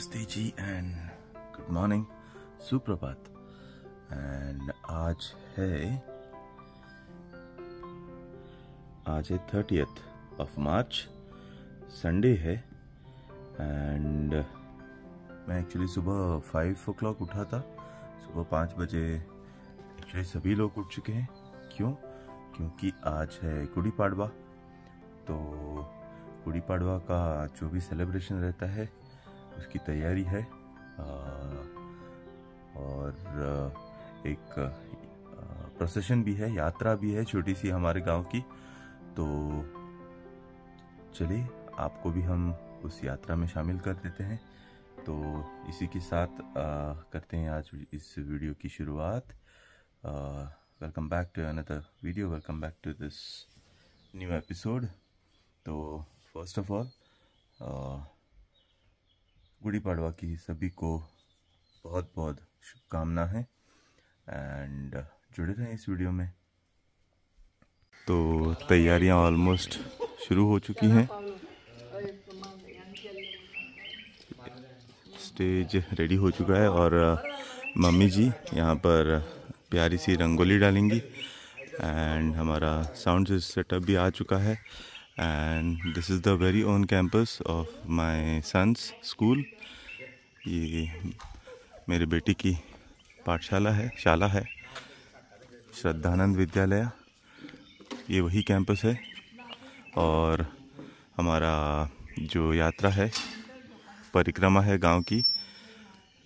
नमस्ते जी end good morning, सुप्रभात। End आज है 30th of March, संडे है। एंड मैं एक्चुअली सुबह 5 o'clock उठा था। सुबह 5 बजे एक्चुअली सभी लोग उठ चुके हैं। क्योंकि आज है गुड़ी पाड़वा। तो गुड़ी पाड़वा का जो भी सेलिब्रेशन रहता है उसकी तैयारी है। और एक प्रोसेशन भी है, यात्रा भी है छोटी सी हमारे गांव की। तो चलिए आपको भी हम उस यात्रा में शामिल कर देते हैं। तो इसी के साथ करते हैं आज इस वीडियो की शुरुआत। Welcome back to another video, welcome back to this new episode. तो first of all Gudi Padwa की सभी को बहुत बहुत शुभकामना है एंड जुड़े रहें इस वीडियो में। तो तैयारियां ऑलमोस्ट शुरू हो चुकी हैं। स्टेज रेडी हो चुका है और मम्मी जी यहाँ पर प्यारी सी रंगोली डालेंगी एंड हमारा साउंड सेटअप भी आ चुका है। And this is the very own campus of my son's school. ये मेरे बेटी की पाठशाला है, शाला है, श्रद्धानंद विद्यालय। ये वही कैंपस है और हमारा जो यात्रा है, परिक्रमा है गांव की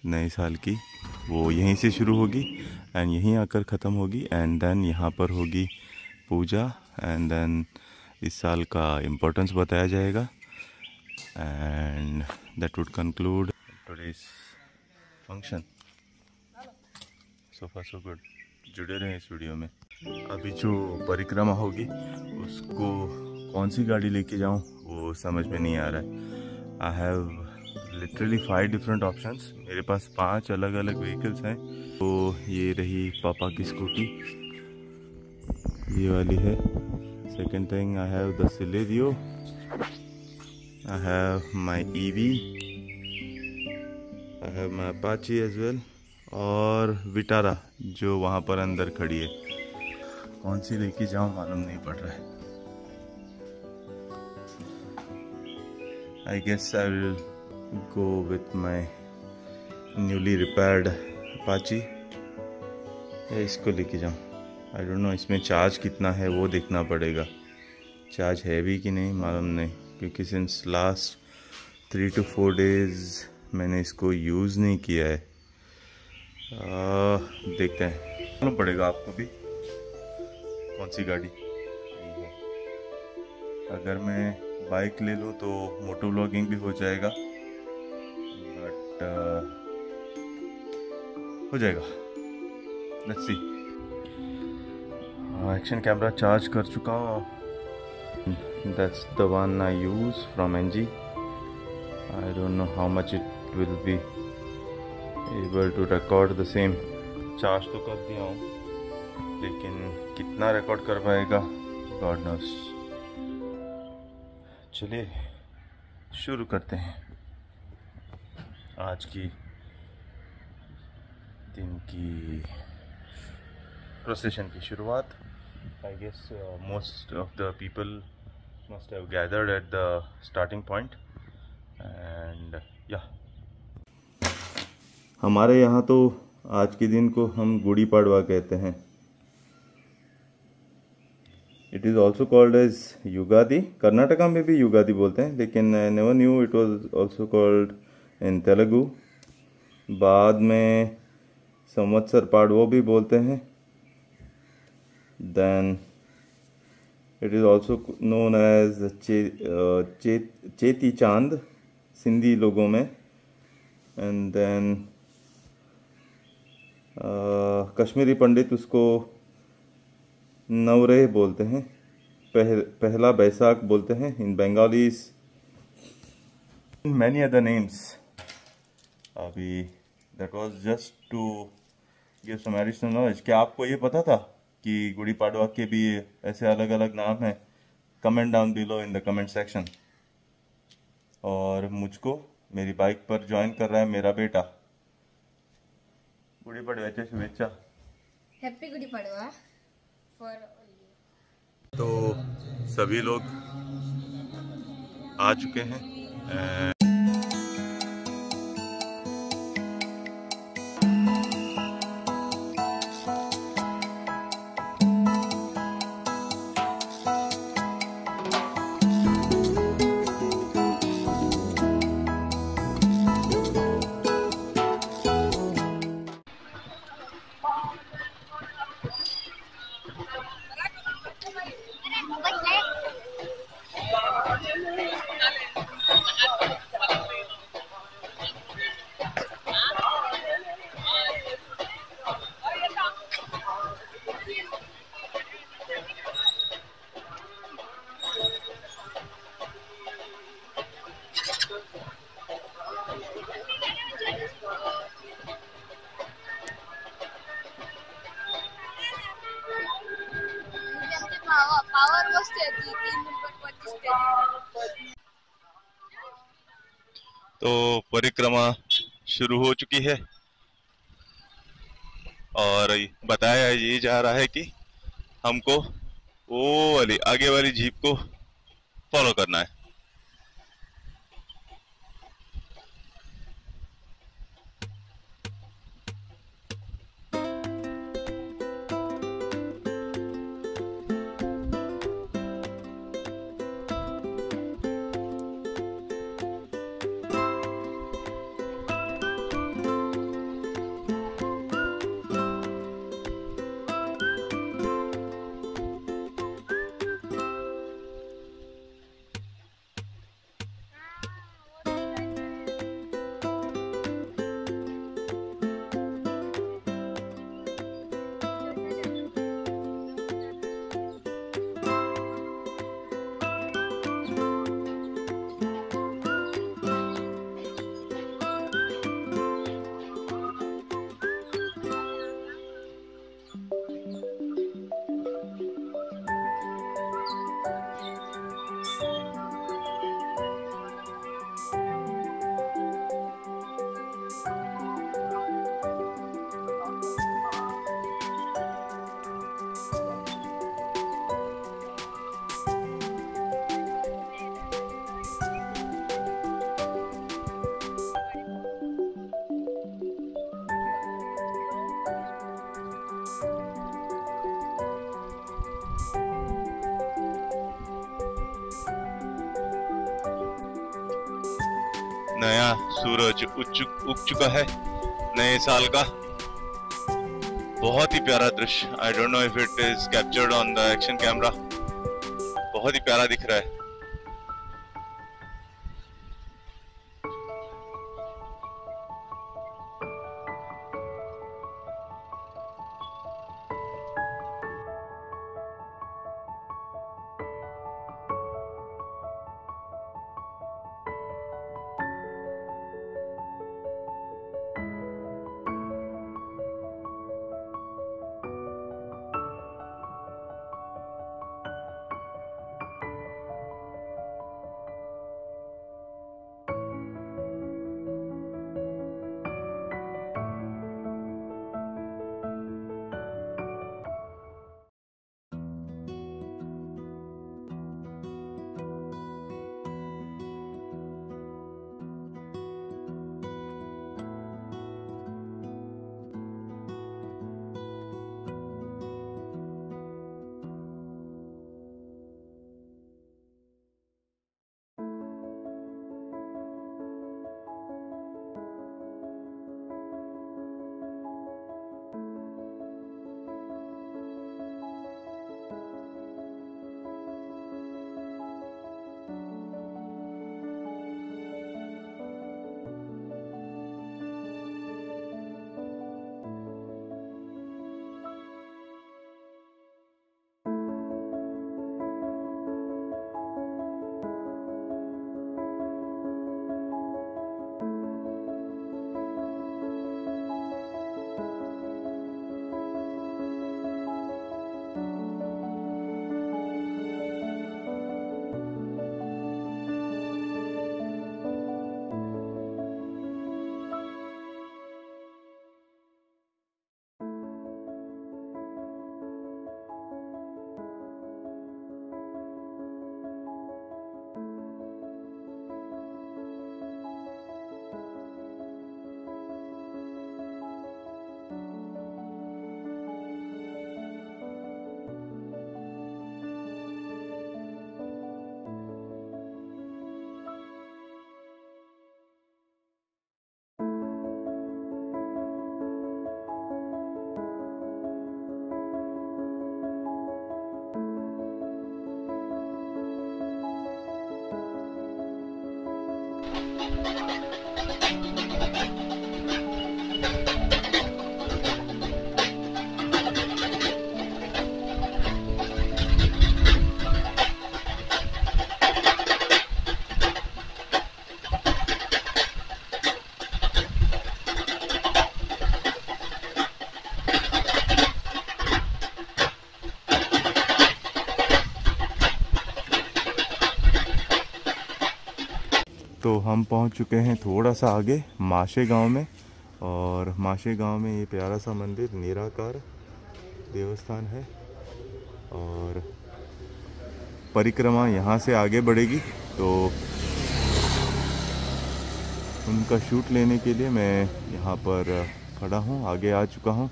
नए साल की, वो यहीं से शुरू होगी एंड यहीं आकर ख़त्म होगी। एंड देन यहाँ पर होगी पूजा एंड देन इस साल का इम्पोर्टेंस बताया जाएगा end that would conclude today's function. So फार सो गुड। जुड़े रहें इस वीडियो में। अभी जो परिक्रमा होगी उसको कौन सी गाड़ी लेके जाऊं वो समझ में नहीं आ रहा है। I have literally 5 different options. मेरे पास 5 अलग अलग व्हीकल्स हैं। तो ये रही पापा की स्कूटी, ये वाली है। Second thing, I have the Celerio. I have my EV. I have my Apache as well. और विटारा जो वहाँ पर अंदर खड़ी है। कौन सी लेके जाऊँ मालूम नहीं पड़ रहा है। I guess I will go with my newly repaired Apache। या इसको लेके जाऊँ, आई डोंट नो। इसमें चार्ज कितना है वो देखना पड़ेगा। चार्ज है भी कि नहीं मालूम नहीं, क्योंकि सिंस लास्ट 3 to 4 days मैंने इसको यूज़ नहीं किया है। देखते हैं, मालूम पड़ेगा आपको भी कौन सी गाड़ी। अगर मैं बाइक ले लूँ तो मोटो व्लॉगिंग भी हो जाएगा, बट हो जाएगा। Let's see. Action camera charge कर चुका हूँ। That's the one I use from NG। I don't know how much it will be able to record the same. Charge तो कर दिया हूँ, लेकिन कितना रिकॉर्ड कर पाएगा गॉड नोस। चलिए शुरू करते हैं आज की दिन की प्रोसेशन की शुरुआत। I guess most of the people must have gathered at the starting point and yeah. हमारे यहाँ तो आज के दिन को हम गुड़ी पाड़वा कहते हैं। It is also called as Ugadi. Karnataka में भी युगादि बोलते हैं, लेकिन I never knew it was also called in Telugu। बाद में संवत्सर पाड़वा भी बोलते हैं। Then it is also known as Cheti Chand Sindhi लोगों में। एंड देन कश्मीरी पंडित उसको नवरेह बोलते हैं, पहला बैसाख बोलते हैं in Bengalis, many other names. अभी that was just to give some additional knowledge. क्या आपको ये पता था कि गुड़ी पाड़वा के भी ऐसे अलग अलग नाम हैं? Comment down below in the comment section. और मुझको मेरी बाइक पर ज्वाइन कर रहा है मेरा बेटा। गुड़ी पड़व्याच्या शुभेच्छा। Happy Gudi Padwa for. तो सभी लोग आ चुके हैं। पावर बसते 3 नंबर 25। तो परिक्रमा शुरू हो चुकी है और बताया ये जा रहा है कि हमको वो वाली आगे वाली जीप को फॉलो करना है। नया सूरज उग चुका है नए साल का। बहुत ही प्यारा दृश्य। आई don't know if it is captured on the action camera. बहुत ही प्यारा दिख रहा है। तो हम पहुंच चुके हैं थोड़ा सा आगे माशे गांव में, और माशे गांव में ये प्यारा सा मंदिर निराकार देवस्थान है। और परिक्रमा यहाँ से आगे बढ़ेगी, तो उनका शूट लेने के लिए मैं यहाँ पर खड़ा हूँ, आगे आ चुका हूँ,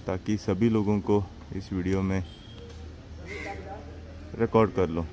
ताकि सभी लोगों को इस वीडियो में रिकॉर्ड कर लूँ।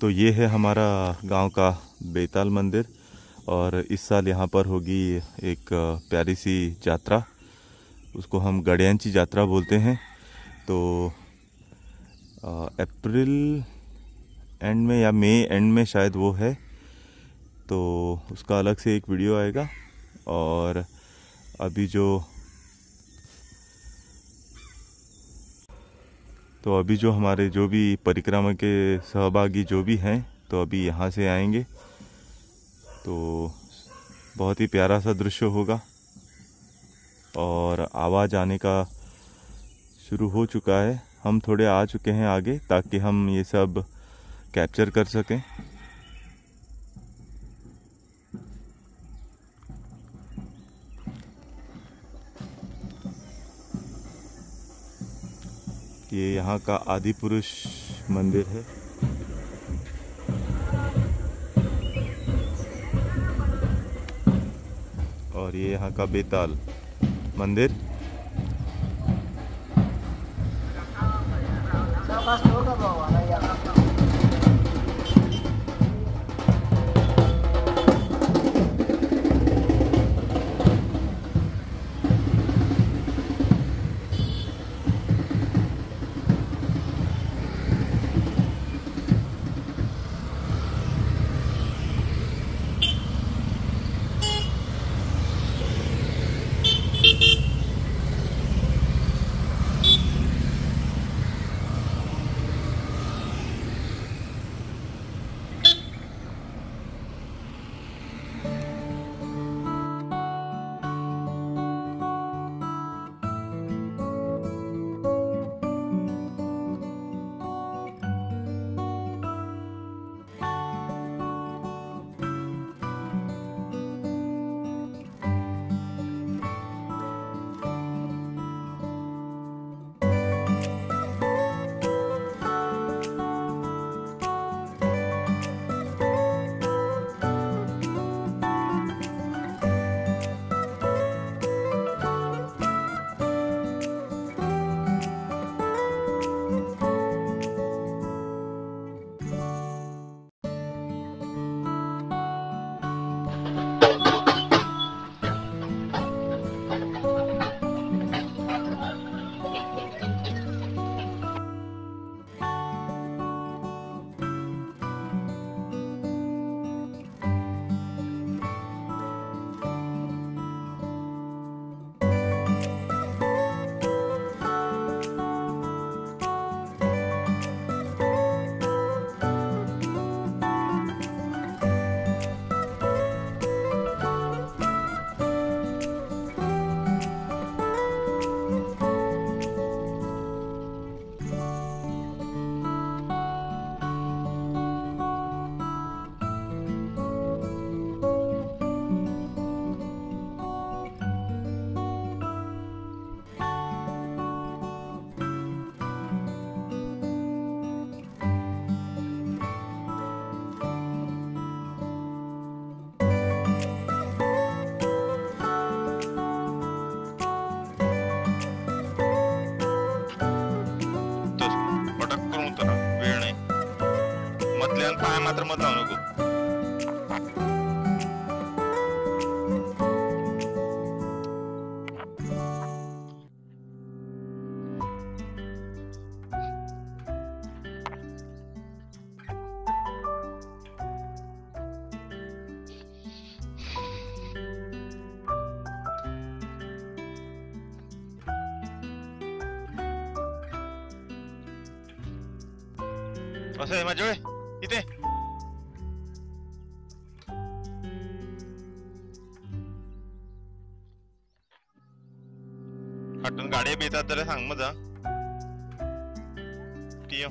तो ये है हमारा गांव का बेताल मंदिर, और इस साल यहाँ पर होगी एक प्यारी सी यात्रा, उसको हम गड्यांची यात्रा बोलते हैं। तो अप्रैल एंड में या मई एंड में शायद वो है, तो उसका अलग से एक वीडियो आएगा। और अभी जो हमारे जो भी परिक्रमा के सहभागी जो भी हैं, तो अभी यहाँ से आएंगे, तो बहुत ही प्यारा सा दृश्य होगा। और आवाज़ आने का शुरू हो चुका है, हम थोड़े आ चुके हैं आगे, ताकि हम ये सब कैप्चर कर सकें। ये यहाँ का आदि पुरुष मंदिर है। और ये यहाँ का बेताल मंदिर। पाय मात्र मत लावू नको. असं आहे माझ्या इथे हाटून गाड्या बेतात जरा सांग मग जा टियो.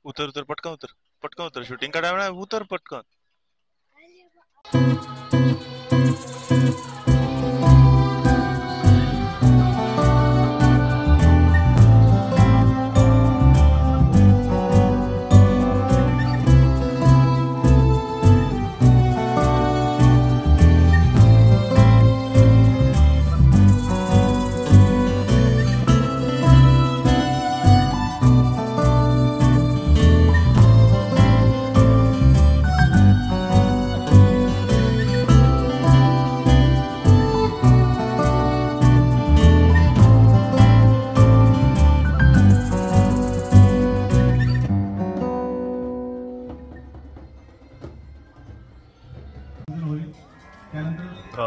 उतर उतर पटकन उतर, पटकन उतर, शूटिंग का टाइम है, उतर पटकन.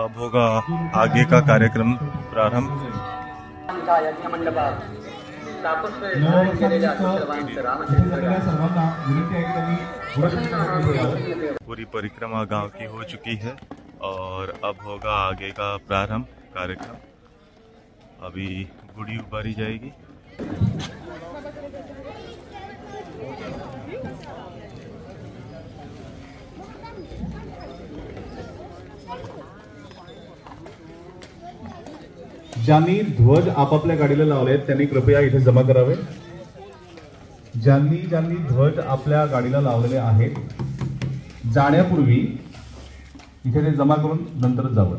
अब होगा आगे का कार्यक्रम प्रारंभ. पूरी परिक्रमा गांव की हो चुकी है. और अब होगा आगे का प्रारंभ कार्यक्रम। अभी गुड़ी उबारी जाएगी। ज्यांनी ध्वज आपापल्या गाडीला लावले त्यांनी कृपया इथे जमा करावे। ज्यांनी ध्वज आपल्या गाडीला लावलेले आहेत जाण्यापूर्वी इथे ते जमा करून नंतरच जावं।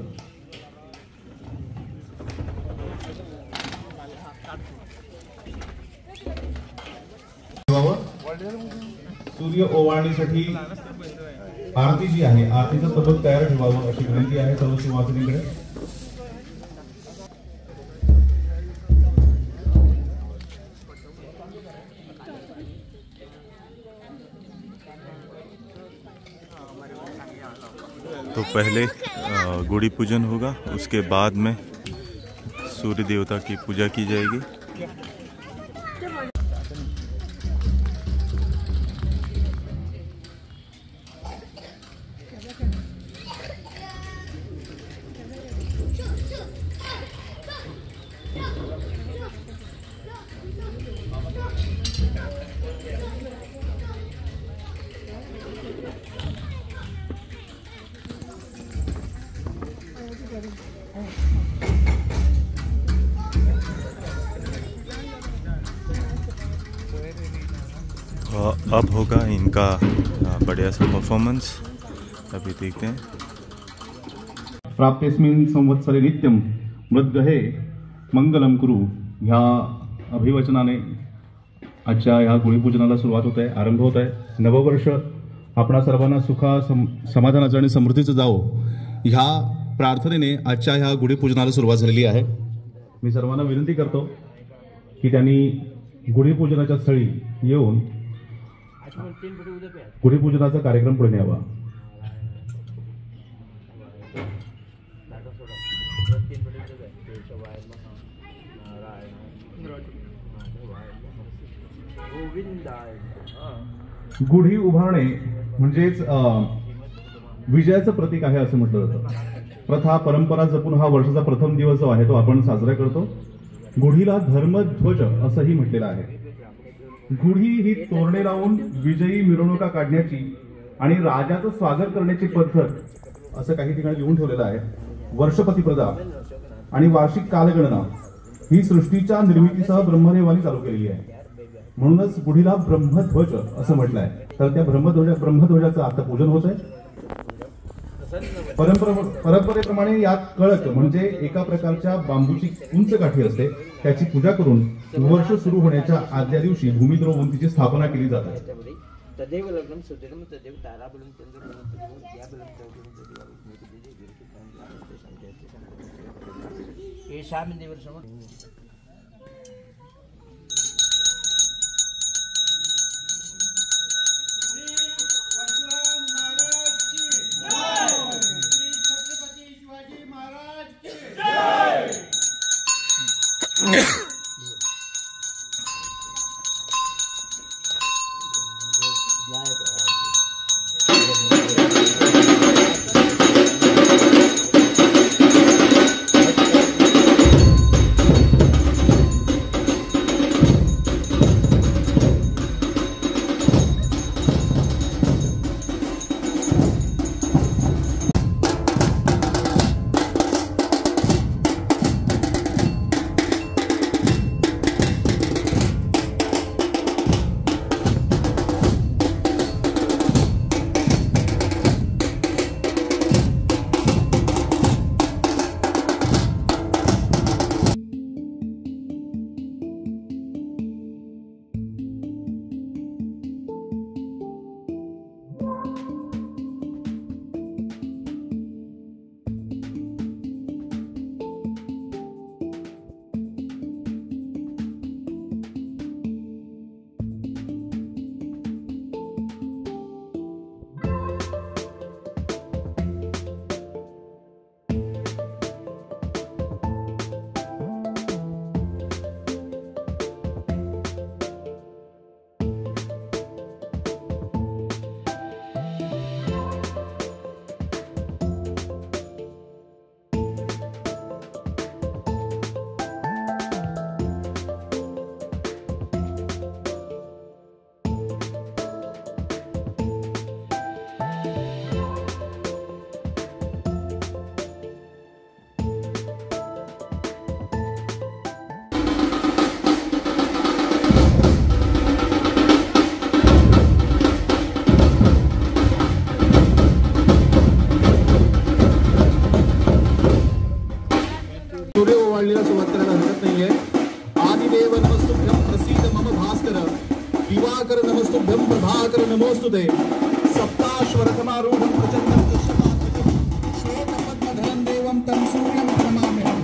सूर्य ओवाळणीसाठी आरती जी आहे आरतीचं पथक तयार ठेवावं अशी विनंती आहे सर्व सुवासिनींकडे। तो पहले गुड़ी पूजन होगा, उसके बाद में सूर्य देवता की पूजा की जाएगी। अब होगा इनका बढ़िया सा परफॉर्मेंस, अभी देखते हैं। प्राप्तेस्मिन् संवत्सरे नित्यं मृद्गहे मंगलम कुरु ह्या अभिवचनाने आजच्या ह्या गुढीपूजनाला सुरुवात होत आहे, आरंभ होत आहे। नववर्ष आपणा सर्वांना समाधानाचं आणि समृद्धीचं जावो ह्या प्रार्थनेने आजच्या ह्या गुढीपूजनाला सुरुवात झालेली आहे। मी सर्वांना विनंती करतो की त्यांनी गुढीपूजनाच्या स्थळी येऊन गुढीपूजनाचा कार्यक्रम पुढे न्यावा। गुढी उभारणे म्हणजेच विजयाचं प्रतीक आहे असं म्हटलं जातं। प्रथा परंपरा जपून हा वर्षाचा प्रथम दिवस जो आहे तो आपण साजरा करतो। गुढीला धर्मध्वज असंही म्हटलेलं आहे। गुढी ही तोरणे लावून विजयी मिरवणुका काढण्याची आणि राजाचं स्वागत करण्याची पद्धत असं काही ठिकाणी लिहून ठेवलेलं आहे। वर्षपतिप्रदा आणि वार्षिक कालगणना ही सृष्टीच्या निर्मितीसह ब्रह्मदेवाने चालू केलेली आहे, म्हणूनच गुढीला ब्रह्मध्वज असं म्हटलं आहे। तर त्या ब्रह्मध्वजाचं आता पूजन होत आहे। परंपरेप्रमाणे यात कळक म्हणजे एका प्रकारच्या बांबूची उंच काठी असते, त्याची पूजा करून वर्ष सुरू होण्याच्या आदल्या दिवशी भूमीत रोवून तिची स्थापना केली जाते। वेळेला सुरुवात करायला हरकत नाहीये. आदिदेव नमस्तुभ्यं प्रसीद मम भास्कर दिवाकर नमस्तुभ्यं प्रभाकर नमोस्तुते. सप्ताश्वरथमारूढं प्रचण्डं दृश्यमानं श्वेतपद्मधरं देवं तं सूर्यं प्रणमाम्यहम्.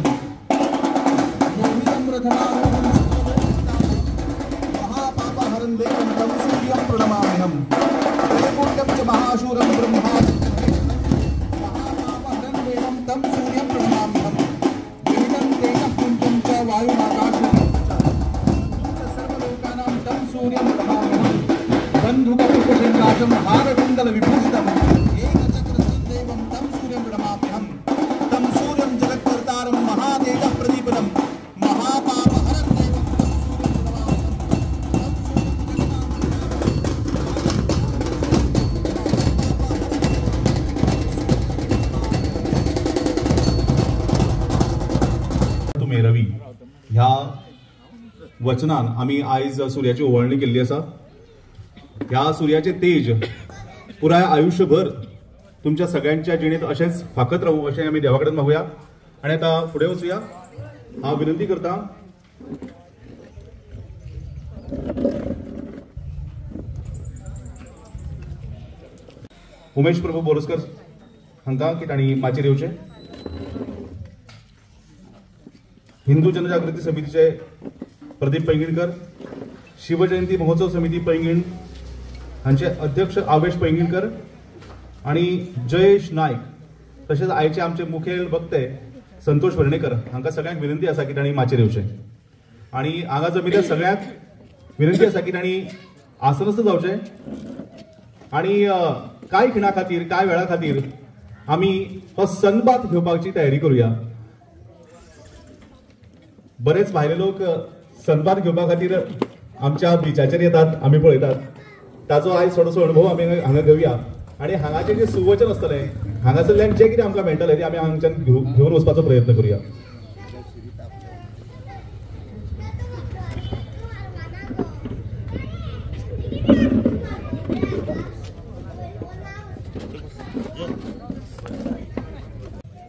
मोहितं रथमारूढं महापापहरं देवं तं सूर्यं प्रणमाम्यहम्. त्रैकूट्यं च महाशूरं ब्रह्मा महापापहरं देवं तं सूर्यं प्रणमाम्यहम्. विहितं तेजः पुञ्जं च वायुमाकाशं सर्वलोकानां तं सूर्यं प्रणमाम्यहम्. बन्धुकपुष्पशङ्काशं हारकुण्डलविभूषितम् एकचक्रधरं देवं तं सूर्यं प्रणमाम्यहम्. तं सूर्यं जगत्कर्तारं महातेजः प्रदीपनं महापापहरं देवं तं सूर्यं प्रणमाम्यहम्. रवी ह्या वचनान आम्ही आयज सूर्याची ओवाळणी केल्ली आसा. ह्या सूर्याचे तेज पुराय आयुष्यभर तुमच्या सगळ्यांच्या जिणेत असेच फाकत राहू अशें आमी देवा कडेन मागुया. आनी आता फुडें वचुया. हांव विनंती करता उमेश प्रभू बोरस्कर हांकां की तांणी माचयेर येवचें. हिंदू जनजागृती समितीचे प्रदीप पैंगीणकर, शिवजयंती महोत्सव समिती पैंगीण हांचे अध्यक्ष आवेश पैंगीणकर आणि जयेश नायक, तशेंच आयचे आमचे मुखेल वक्ते संतोष वर्णेकर हांकां सगळ्यांक विनंती आसा की तांणी माचयेर येवचें. आणि हांगा जमिल्ल्या सगळ्यांक विनंती आसा की तांणी आसनस्थ जावचें. आणि कांय खिणा खातीर कांय वेळा खातीर आमी हो सनबात घेवपाची तयारी करूया. बरेच भायले लोक सनबात घेवपा खातीर आमच्या बिचाचेर येतात, आमी पळयतात. ताचो आयज थोडोसो अनुभव आमी हांगा घेवया. आणि हांगाचें जें सुवचन आसतलें, हांगासरल्यान जें कितें आमकां मेळटलें तें आमी हांगच्यान घेवन वचपाचो प्रयत्न करूया.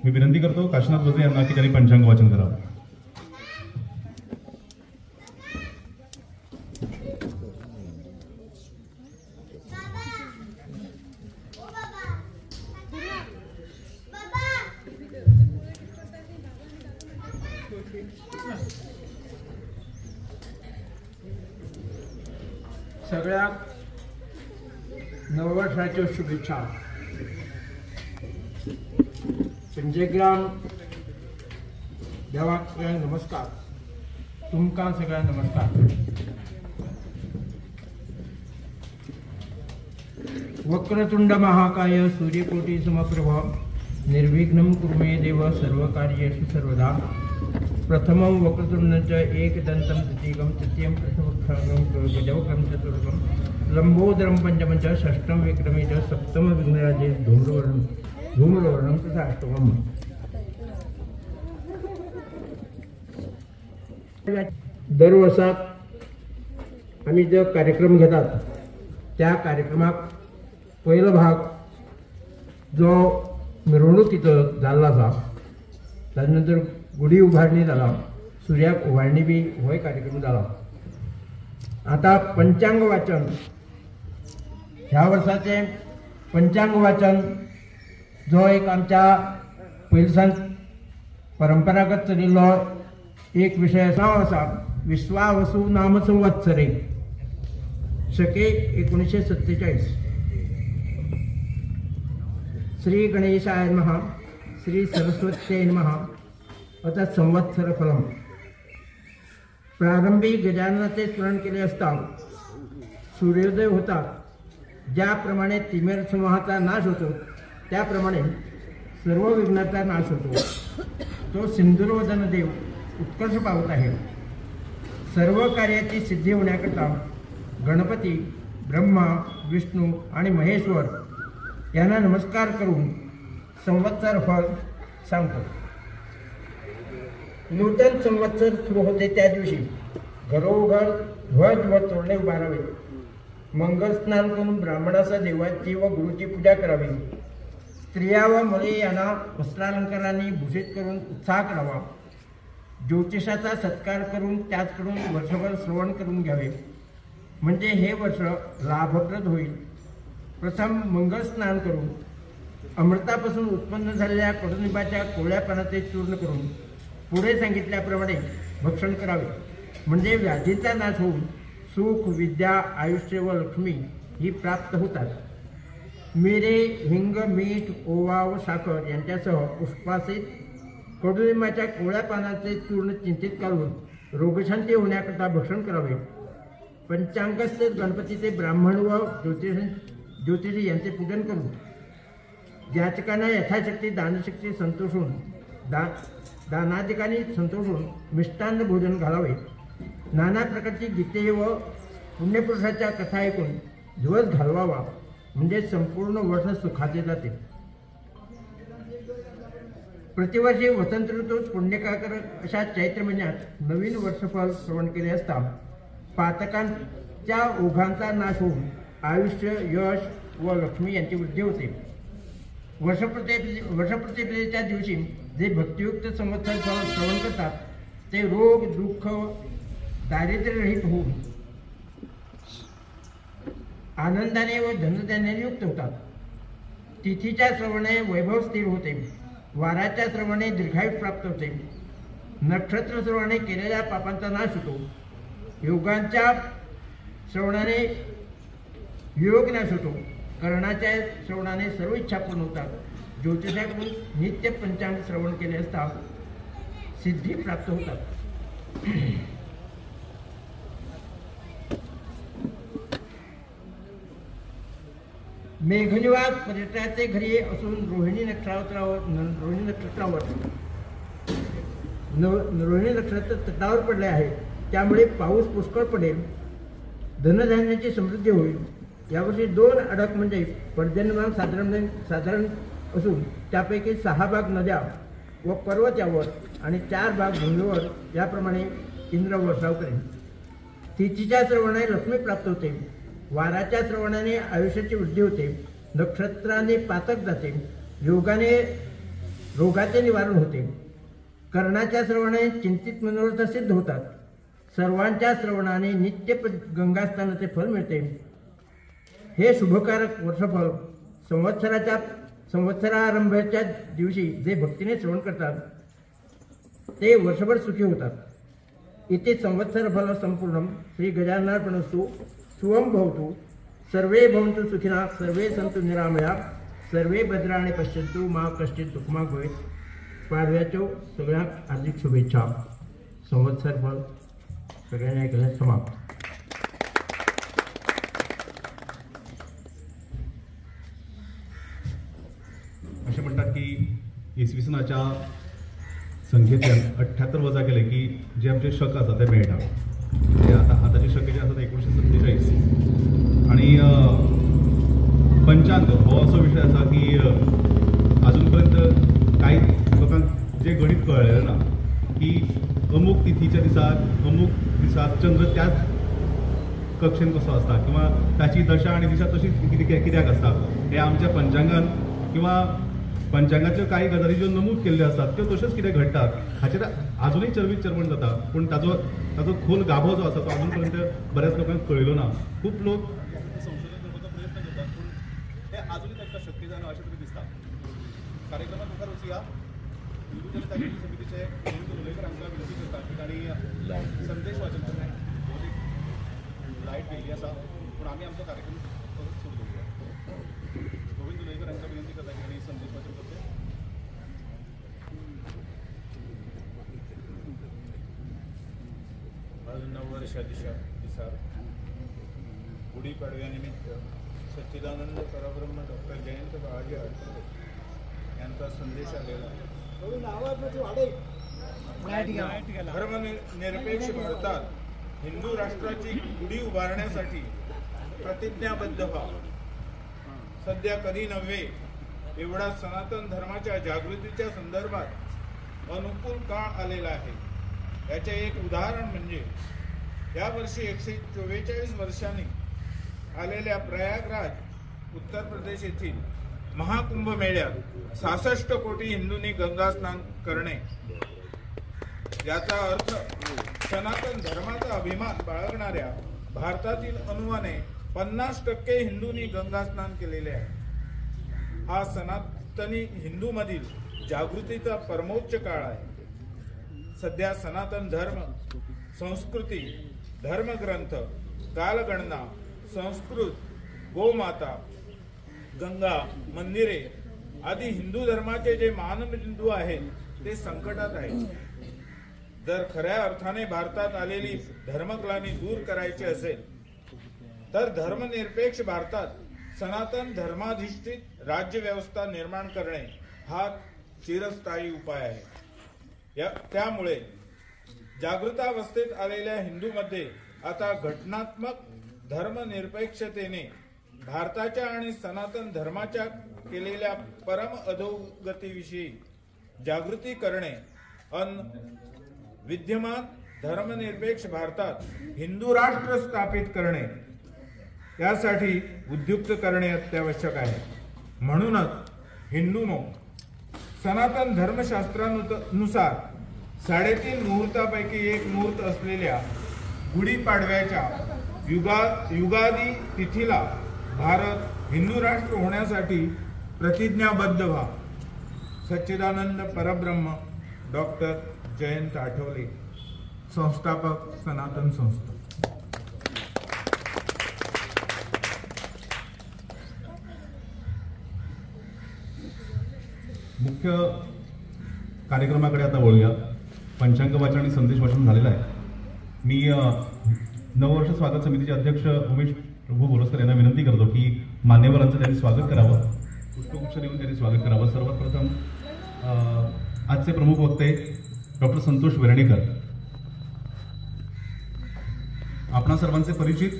मी विनंती करतो काशीनाथ वझे यांना की त्यांनी पंचांग वाचन करावं. सगळ्या नववर्षाच्या शुभेच्छा. पंचग्राम देवाक सगळ्यांक नमस्कार. तुमकां सगळ्यांक नमस्कार. वक्रतुंड महाकाय सूर्यकोटी समप्रभ निर्विघ्नं कुरु मे देव सर्वकार्येषु सर्वदा. प्रथमं वक्रतुंड एकदन्तं तृतीयं तृतीयं प्रथमोत्थानं गजवक्रं चतुर्थं लंबोदरं पंचमं च षष्ठं विक्रमे च सप्तम विघ्नराजे धूम्रवर्णं तथा अष्टमम्. दरवर्षाक आम्ही जो कार्यक्रम घेतात त्या कार्यक्रमाक पहिलो भाग जो मिरवणुकीचो जाल्लो आसा, ताजे नंतर गुढी उभारणी जाला, सूर्याक उभारणी बी होय कार्यक्रम जाला. आता पंचांग वाचन, ह्या वर्साचे पंचांग वाचन जो एक आमच्या पयलीसान परंपरागत चलिल्लो एक विशय नांव आसा विश्वावसु नाम संवत्सरे शके 1947. श्री गणेशाय नमः, श्री सरस्वत्यै नमः. अथा संवत्सर फलम. प्रारंभी गजाननाचे स्मरण केले असता सूर्योदय होता. ज्याप्रमाणे तिमेर समूहाचा नाश होतो त्याप्रमाणे सर्व विघ्नाचा नाश होतो. तो सिंधुरवदन देव उत्कर्ष पावत आहे. सर्व कार्याची सिद्धी होण्याकरता गणपती, ब्रह्मा, विष्णू आणि महेश्वर यांना नमस्कार करून संवत्सर फळ सांगतो. नूतन संवत्सर सुरू होते त्या दिवशी घरोघर ध्वज व तोरणे उभारावे. मंगल स्नान करून ब्राह्मणाचा देवाची व गुरुची पूजा करावी. स्त्रिया व मुले यांना वस्त्रालंकारांनी भूषित करून उत्साह करावा. ज्योतिषाचा सत्कार करून त्याचकडून वर्षभर श्रवण करून घ्यावे, म्हणजे हे वर्ष लाभप्रद होईल. प्रथम मंगल स्नान करून अमृतापासून उत्पन्न झालेल्या कडुनिंबाच्या कोवळ्या पानाचे चूर्ण करून पुढे सांगितल्याप्रमाणे भक्षण करावे, म्हणजे व्याधीचा नाश होऊन सुख, विद्या, आयुष्य व लक्ष्मी ही प्राप्त होतात. मिरे, हिंग, मीठ, ओवा व साखर यांच्यासह पुष्पासित कडुलिंबाच्या कोवळ्या पानाचे चूर्ण चिंतित काढून रोगशांती होण्याकरता भक्षण करावे. पंचांगस्थ गणपतीचे ब्राह्मण व ज्योतिषी यांचे पूजन करून याचकांना यथाशक्ती दानशक्ती संतोषून दानाधिकांनी संतोषून मिष्टान्न भोजन घालावे. नाना प्रकारची गीते व पुण्यपुरुषाच्या कथा ऐकून दिवस घालवावा, म्हणजे संपूर्ण वर्ष सुखाचे जाते. प्रतिवर्षी वसंत ऋतूत पुण्यकारक अशा चैत्र महिन्यात नवीन वर्षफळ श्रवण केले असता पातकांच्या ओघांचा नाश होऊन आयुष्य, यश व लक्ष्मी यांची वृद्धी होते. वर्षप्रतिपदेच्या दिवशी जे भक्तियुक्त संवत्सर फळ श्रवण करतात ते रोग, दुःख, दारिद्र्यरहित होऊन आनंदाने व धनधान्याने युक्त होतात. तिथीच्या श्रवणे वैभव स्थिर होते. वाराच्या श्रवणे दीर्घायुष प्राप्त होते. नक्षत्र श्रवणे केलेल्या पापांचा नाश होतो. योगांच्या श्रवणाने योग नाश होतो. कर्णाच्या श्रवणाने सर्व इच्छा पूर्ण होतात. ज्योतिषाकडून नित्य पंचांग श्रवण केले असता सिद्धी प्राप्त होतात. मेघनिवास पर्यटनाचे घरी असून रोहिणी नक्षत्र तटावर पडले आहे. त्यामुळे पाऊस पुष्कळ पडेल, धनधान्याची समृद्धी होईल. यावर्षी 2 अडक म्हणजे पर्जन्यमान साधारण असून त्यापैकी 6 भाग नद्या व पर्वत यावर आणि 4 भाग भूमीवर याप्रमाणे इंद्र वर्षाव करेल. तिथीच्या श्रवणाने लक्ष्मी प्राप्त होते. वाराच्या श्रवणाने आयुष्याची वृद्धी होते. नक्षत्राने पातक जाते. योगाने रोगाचे निवारण होते. कर्णाच्या श्रवणाने चिंतित मनोरथ सिद्ध होतात. सर्वांच्या श्रवणाने नित्य गंगास्नानाचे फल मिळते. हे शुभकारक वर्षफळ संवत्सरारंभाच्या दिवशी जे भक्तीने श्रवण करतात ते वर्षभर सुखी होतात. इथे संवत्सर फल संपूर्ण. श्री गजाननार्पणस्तु. शुभं भवतु. सर्वे भवन्तु सुखिनः. सर्वे सन्तु निरामया. सर्वे भद्राणि पश्यन्तु. मा कश्चित् दुःखमाग भवेत्. पाडव्याच्या सगळ्यांना हार्दिक शुभेच्छा. संवत्सर फल सगळ्यांना ऐकलं समाप्त. असे म्हणतात की इसवी सनाच्या संख्येतल्यान 78 वजा केले की जे आमचे शक आसा ते मेळटा. ते आताचे शक जे आसा ते 1947 आणि पंचांग हो असो विषय आसा की अजून पर्यंत काही लोकांक जे गणित कळलेलं ना की अमूक तिथीच्या दिसाक अमूक दिसाक चंद्र त्याच कक्षेन कसो असता किंवा ताची दशा आणि दिशा तशीच कित्याक असता हे आमच्या पंचांगान किंवा पंचांगाच्यो काही गजाली ज्यो नमूद केल्ल्यो आसात त्यो तश्योच कितें घडटात हाचेर अजूनही चर्वण जाता. पूण ताजो खोल गाभो जो आसा तो अजून पर्यंत बऱ्याच लोकांक कळिल्लो ना. खूब लोक संशोधन करपाचो प्रयत्न करतात पूण ते अजूनही तांकां शक्य जायना अशें तरी दिसता. कार्यक्रमात मुखार वचुया. हिंदू जनता पार्टी समितीचे गोविंद लोलयेकर हांकां विनंती करता आणि संदेश वाचन करता. लायट गेल्ली आसा पूण आमी आमचो कार्यक्रम सुरू दवरुया. गोविंद लोलयेकर हांकां विनंती करता आणि संदेश वाचन करता. आज 9 वर्षाच्या दिसा गुढीपाडव्यानिमित्त सच्चिदानंद परब्रह्म डॉक्टर जयंत बाळाजी आडकर यांचा संदेश आलेला आहे. धर्मनिरपेक्ष भारतात हिंदू राष्ट्राची गुढी उभारण्यासाठी प्रतिज्ञाबद्ध व्हा. सध्या कधी नव्हे एवढा सनातन धर्माच्या जागृतीच्या संदर्भात अनुकूल काळ आलेला आहे. याचे एक उदाहरण म्हणजे यावर्षी 144 वर्षांनी आलेल्या प्रयागराज उत्तर प्रदेश येथील महाकुंभ मेळ्यात 66 कोटी हिंदूंनी गंगा स्नान करणे. याचा अर्थ सनातन धर्माचा अभिमान बाळगणाऱ्या भारतातील अनुवाने 50% हिंदूंनी गंगा स्नान केलेले आहे। हा सनातनी हिंदू मधील जागृतीचा परमोच्च काळ आहे। सध्या सनातन धर्म, संस्कृती, धर्मग्रंथ, कालगणना, संस्कृत, गोमाता, गंगा, मंदिरे आदी हिंदू धर्माचे जे मानबिंदू आहेत ते संकटात आहेत। जर खऱ्या अर्थाने भारतात आलेली धर्मग्लानी दूर करायची असेल तर धर्मनिरपेक्ष भारतात सनातन धर्माधिष्ठित राज्य व्यवस्था निर्माण करणे हा चिरस्थायी उपाय आहे। त्यामुळे जागृतावस्थेत आलेल्या हिंदूमध्ये आता घटनात्मक धर्मनिरपेक्षतेने भारताच्या आणि सनातन धर्माच्या केलेल्या परम अधोगतीविषयी जागृती करणे विद्यमान धर्मनिरपेक्ष भारतात हिंदू राष्ट्र स्थापित करणे यासाठी उद्युक्त करणे अत्यावश्यक आहे। म्हणूनच हिंदूंनो, सनातन धर्मशास्त्रानुसार 3.5 मुहूर्तापैकी एक मुहूर्त असलेल्या गुढीपाडव्याच्या युगादी तिथीला भारत हिंदू राष्ट्र होण्यासाठी प्रतिज्ञाबद्ध व्हा। सच्चिदानंद परब्रह्म डॉक्टर जयंत आठवले, संस्थापक सनातन संस्था। मुख्य कार्यक्रमाकडे आता वळूया। पंचांग वाचन आणि संदेश वाचन झालेलं आहे। मी नववर्ष स्वागत समितीचे अध्यक्ष उमेश प्रभू बोरसकर यांना विनंती करतो की मान्यवरांचं त्यांनी स्वागत करावं, पुष्पगुच्छ देऊन त्यांनी स्वागत करावं। सर्वात प्रथम आजचे प्रमुख वक्ते डॉक्टर संतोष वेर्णेकर, आपणा सर्वांचे परिचित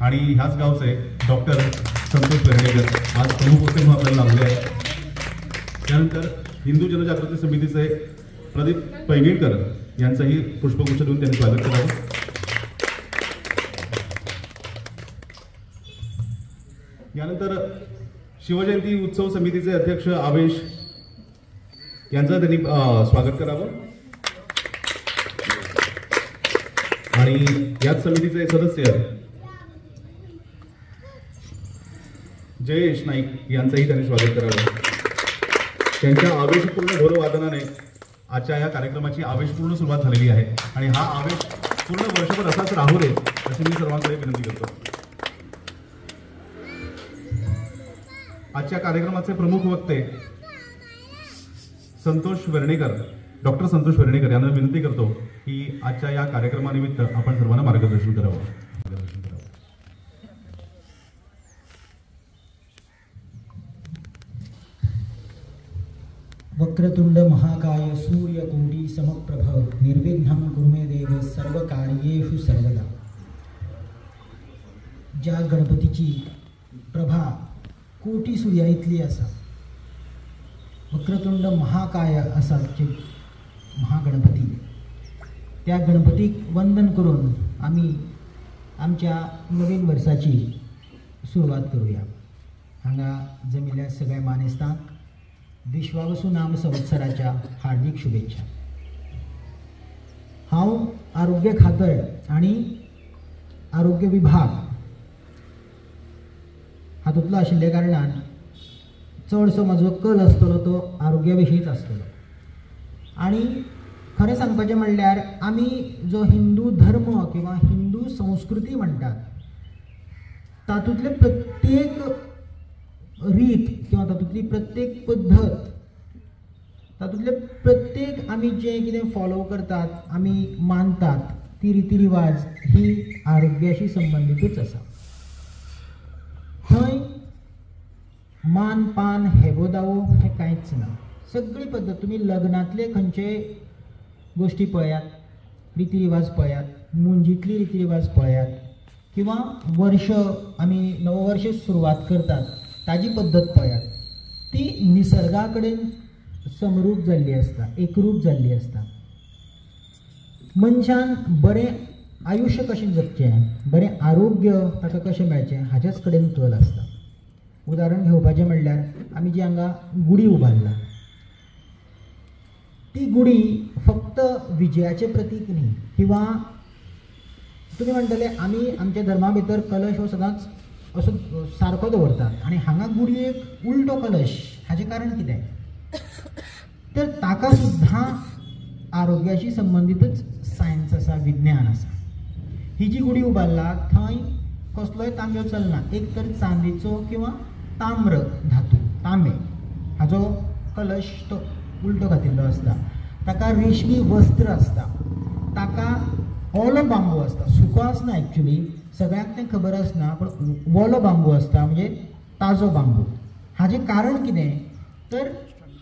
आणि ह्याच गावचे डॉक्टर संतोष वेर्णेकर आज प्रमुख वक्ते म्हणून आपल्याला लाभले आहेत। त्यानंतर हिंदू जनजागृती समितीचे प्रदीप पैंगीणकर यांचंही पुष्पगुच्छ देऊन त्यांनी स्वागत करावं। यानंतर शिवजयंती उत्सव समितीचे अध्यक्ष आवेश यांचं त्यांनी स्वागत करावं आणि याच समितीचे सदस्य जयेश नाईक यांचंही त्यांनी स्वागत करावं। त्यांच्या आवेशपूर्ण ढोलवादनाने आजच्या या कार्यक्रमाची आवेशपूर्ण सुरुवात झालेली आहे आणि हा आवेश पूर्ण वर्षभर असाच राहू दे अशी मी सर्वांकडे विनंती करतो। आजच्या कार्यक्रमाचे प्रमुख वक्ते संतोष वेर्णेकर, डॉक्टर संतोष वेर्णेकर यांना विनंती करतो की आजच्या या कार्यक्रमानिमित्त आपण सर्वांना मार्गदर्शन करावं। वक्रतुंड महाकाय सूर्यकोटि समप्रभ निर्विघ्नं कुरु मे देव सर्वकार्येषु सर्वदा। ज्या गणपतीची प्रभा कोटी सूर्या इतली असा, वक्रतुंड महाकाय असा महागणपती, त्या गणपतीक वंदन करून आम्ही आमच्या नवीन वर्षाची सुरुवात करूया। हांगा जमिल्ल्या सगळ्या मानेस्तांक विश्वावसु नाम संवत्सराच्या हार्दिक शुभेच्छा। हांव आरोग्य खातं आणि आरोग्य विभाग हातूंतलो आशिल्ल्या कारणान चडसो म्हजो कल आसतलो तो आरोग्या विशींच आसतलो। आणि खरें सांगपाचें म्हणल्यार आमी जो हिंदू धर्म किंवा हिंदू संस्कृती म्हणटात तातूंतले प्रत्येक रीत किंवा तातूंतली प्रत्येक पद्धत, तातूंतले प्रत्येक आमी जें कितें फॉलो करतात, आमी मानतात, ती रिती रिवाज ही आरोग्याशी संबंधितूच आसा। थंय मान पान हेगो दावो हें कांयच ना। सगळी पद्धत तुमी लग्नातले खंयचे गोश्टी पळयात, रिती रिवाज पळयात, मुंजीतली रिती रिवाज पळयात, किंवा वर्ष आमी नववर्ष सुरवात करतात ताजी पद्धत पळयात, ती निसर्गा कडेन समरूप जाल्ली आसता, एकरूप जाल्ली आसता। मनशान बरें आयुश्य कशें जगचें, बरें आरोग्य ताका कशें मेळचें हाच्याच कडेन कल आसता। उदाहरण घेवपाचें म्हणल्यार आमी जी हांगा गुडी उबारला ती गुढी फक्त विजयाचे प्रतीक न्ही, किंवा तुम्ही म्हणटले आमी आमच्या धर्मा भितर कलश हो सदांच असो सारको दवरतात आनी हांगा गुढी एक उलटो कलश, हाचें कारण कितें? तर ताका सुद्दां आरोग्याशी संबंधितच सायन्स आसा, विज्ञान आसा. ही जी गुढी उबारला थंय कसलोय तांब्यो चलना, एक तर चांदीचो किंवा ताम्र धातू, तांबे हाजो कलश तो उलटो घातिल्लो आसता. ताका रेशमी वस्त्र आसता, ताका ओलो बांबू आसता, सुको आसना एक्चुली, सगळ्यांक तें खबर आसना, पण ओलो बांबू आसता म्हणजे ताजो बांबू. हाजें कारण कितें? तर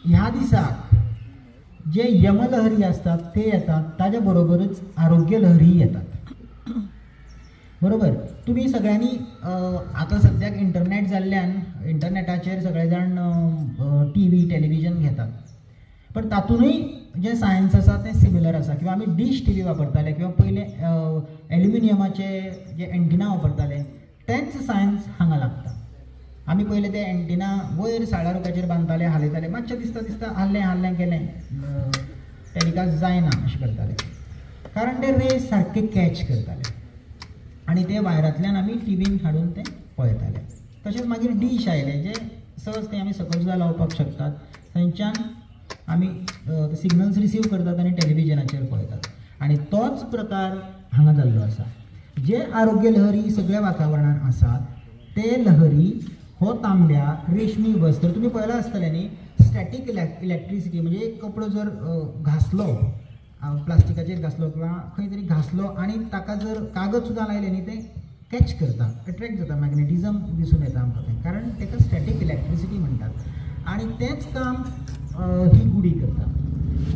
ह्या दिसाक जे यमलहरी असतात ते येतात, ताज्या बरोबरच आरोग्य लहरी येतात. बरोबर. तुम्ही सगळ्यांनी आता सद्याक इंटरनेट जाल्ल्यान इंटरनेटाचेर सगळे जाण टीव्ही टेलिव्हिजन घेतात, पण तातूनय जे सायन्स आसा तें सिमिलर आसा. किंवा आमी डिश टीव्ही वापरताले किंवा पयले एल्युमिनियमाचे जे एंटिना वापरताले तेंच सायन्स हांगा लागता. आमी पयले ते एंटिना वयर साळा रुखाचेर बांदताले, हालयताले, मातशें दिसता दिसता हाल्लें केलें टॅलिकास्ट जायना अशें करताले, कारण ते रेज सारके कॅच करताले आनी ते वायरांतल्यान आमी टीव्हीन हाडून ते पळयताले. तशेंच मागीर डिश आयले जे सहज ते आमी सकयल सुद्दां लावपाक शकतात, थंयच्यान आमी सिग्नल्स रिसीव करतात आनी टेलिव्हिजनाचेर पळयतात. आनी तोच प्रकार हांगा जाल्लो आसा. जे आरोग्य लहरी सगळ्या वातावरणान आसात ते लहरी हो तांब्या रेशमी वस्त्र, तुम्ही पळयला आसतलें न्ही, स्टॅटीक इलेक्ट्रिसिटी म्हणजे एक कपडो जर घासलो, प्लास्टिकाचेर घासलो किंवा खंय तरी घासलो आनी ताका जर कागद सुद्दां लायले न्ही ते कॅच करता, अट्रॅक्ट जाता, मॅग्नेटिझम दिसून येता आमकां तें, कारण ताका स्टॅटीक इलेक्ट्रिसिटी म्हणटात. आनी तेंच काम ही गुढी करता.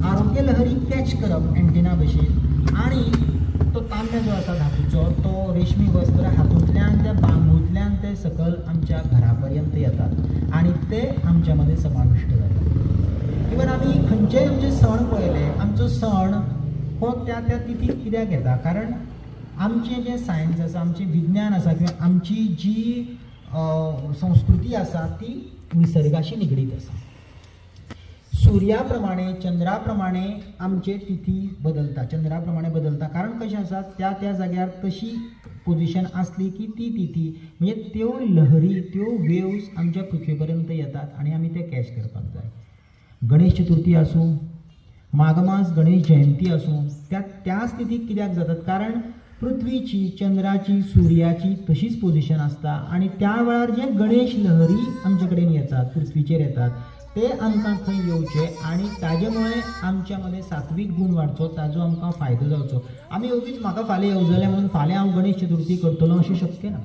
आरोग्य लहरी कॅच करप एंटिना भशेन, आनी तो तांब्या जो आसा धातूचो तो रेशमी वस्त्र हातूंतल्यान त्या बांबूंतल्यान ते सकल आमच्या घरा पर्यंत येतात आनी ते आमच्या मध्ये समाविष्ट जातात. इवन आमी खंयचेय आमचे सण पळयले, आमचो सण हो त्या त्या तिथीक कित्याक येता? कारण आमचें जें सायन्स आसा, आमचें विज्ञान आसा किंवा आमची जी संस्कृती आसा ती निसर्गाशी निगडीत आसा. सूर्या प्रमाणे, चंद्रा प्रमाणे आमचे तिथी बदलता, चंद्रा प्रमाणे बदलता, कारण कशें आसा त्या त्या जाग्यार तशी पोजिशन आसली की ती तिथी म्हणजे त्यो लहरी, त्यो वेव्स आमच्या पृथ्वी पर्यंत येतात आनी आमी ते कॅच करपाक जाय. गणेश चतुर्थी आसूं, माघ मास गणेश जयंती आसूं, त्याच तिथीक कित्याक जातात? कारण पृथ्वीची, चंद्राची, सूर्याची तशीच पोजिशन आसता आनी त्या वेळार जे गणेश लहरी आमचे कडेन येतात, पृथ्वीचेर येतात, ते आमकां थंय येवचे आनी ताजे मुळे आमच्या मध्ये सात्वीक गुण वाडचो, ताजो आमकां फायदो जावचो. आमी उगीच म्हाका फाल्यां येवजलें म्हणून फाल्यां हांव गणेश चतुर्थी करतलो अशें शक्य ना.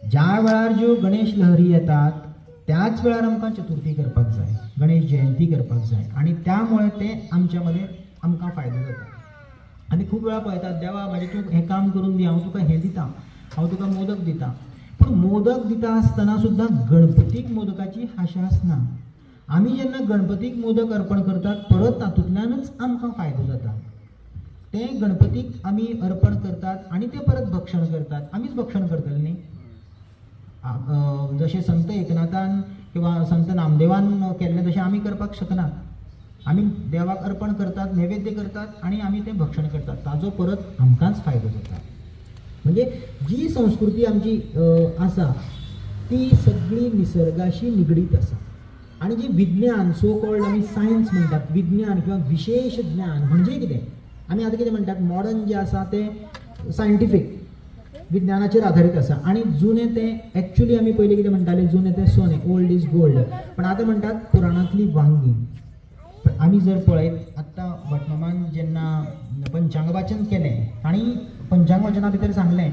ज्या वेळार ज्यो गणेश लहरी येतात त्याच वेळार आमकां चतुर्थी करपाक जाय, गणेश जयंती करपाक जाय आनी त्यामुळे ते आमच्या मध्ये आमकां फायदो जाता. आमी खूब वेळा पळयतात, देवा म्हाजें तूं हें काम करून दी, हांव तुका हें दितां, हांव तुका मोदक दितां. पूण मोदक दिता आसतना सुद्दां गणपतीक मोदकाची आशा आसना. आमी जेन्ना गणपतीक मोदक अर्पण करतात परत तातूंतल्यानच आमकां फायदो जाता. ते गणपतीक आमी अर्पण करतात आनी ते परत भक्षण करतात, आमीच भक्षण करतले न्ही. जशें संत एकनाथान किंवा संत नामदेवान केल्लें तशें आमी करपाक शकनात. आमी देवाक अर्पण करतात, नैवेद्य करतात आनी आमी तें भक्षण करतात, ताजो परत आमकांच फायदो जाता. म्हणजे जी संस्कृती आमची आसा ती सगळी निसर्गाशी निगडीत आसा. आणि जे विज्ञान, सो कॉल्ड आमी सायन्स म्हणटात, विज्ञान किंवा विशेष ज्ञान म्हणजे कितें? आमी आतां कितें म्हणटात, मॉडर्न जे आसा तें सायंटिफीक विज्ञानाचेर आधारीत आसा आनी जुने ते एक्चुअली आमी पयलीं कितें म्हणटाले, जुने ते सोने, ओल्ड इज गोल्ड. पण आतां म्हणटात पुराणांतली वांगी. आमी जर पळयत आत्तां भटमामान जेन्ना पंचांग वाचन केलें आनी पंचांग वाचना भितर सांगलें